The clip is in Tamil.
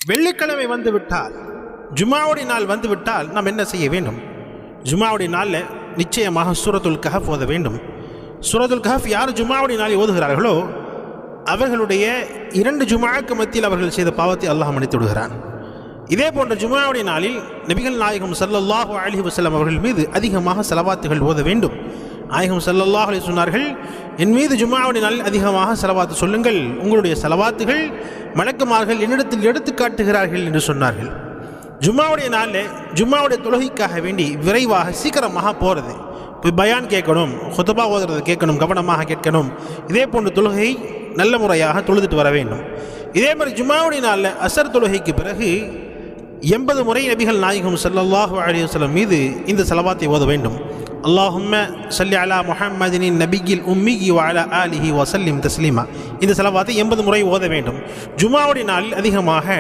வெள்ளிக்கிழமை வந்துவிட்டால், ஜுமாவுடைய நாள் வந்துவிட்டால் நாம் என்ன செய்ய வேண்டும்? ஜுமாவுடைய நாளில் நிச்சயமாக சூரத்துல் கஹஃப் ஓத வேண்டும். சூரத்துல் கஹஃப் யார் ஜுமாவுடைய நாளில் ஓதுகிறார்களோ அவர்களுடைய 2 ஜுமாவுக்கு மத்தியில் அவர்கள் செய்த பாவத்தை அல்லாஹ் மன்னித்து விடுகிறான். இதே போன்ற ஜுமாவுடைய நாளில் நபிகள் நாயகம் ஸல்லல்லாஹு அலைஹி வஸல்லம் அவர்கள் மீது அதிகமாக ஸலவாத்துகள் ஓத வேண்டும். நாயகம் ஸல்லல்லாஹு அலைஹி சொன்னார்கள், என் மீது ஜுமாவுடைய நாளில் அதிகமாக ஸலவாத்து சொல்லுங்கள், உங்களுடைய ஸலவாத்துகள் மலக்குமார்கள் என்னிடத்தில் எடுத்து காட்டுகிறார்கள் என்று சொன்னார்கள். ஜும்மாவுடைய நாளில் ஜும்மாவுடைய தொழுகைக்காக வேண்டி விரைவாக சீக்கிரமாக போகிறது, போய் பயான் கேட்கணும், ஹுத்பா ஓதுறது கேட்கணும், கவனமாக கேட்கணும். இதே போன்ற தொழுகை நல்ல முறையாக தொழுதுட்டு வர வேண்டும். இதே மாதிரி ஜும்மாவுடைய நாளில் அசர் தொழுகைக்கு பிறகு 80 முறை நபிகள் நாயகம் ஸல்லல்லாஹு அலைஹி வஸல்லம் மீது இந்த ஸலவாத்தை ஓத வேண்டும். அல்லாஹும்ம ஸல்லி அலா முஹம்மதின் நபியில் உம்மி வ அலா ஆலிஹி வ ஸல்லிம் தஸ்லீமா. இந்த ஸலவாத்தை 80 முறை ஓத வேண்டும். ஜும்மாவுடைய நாளில் அதிகமாக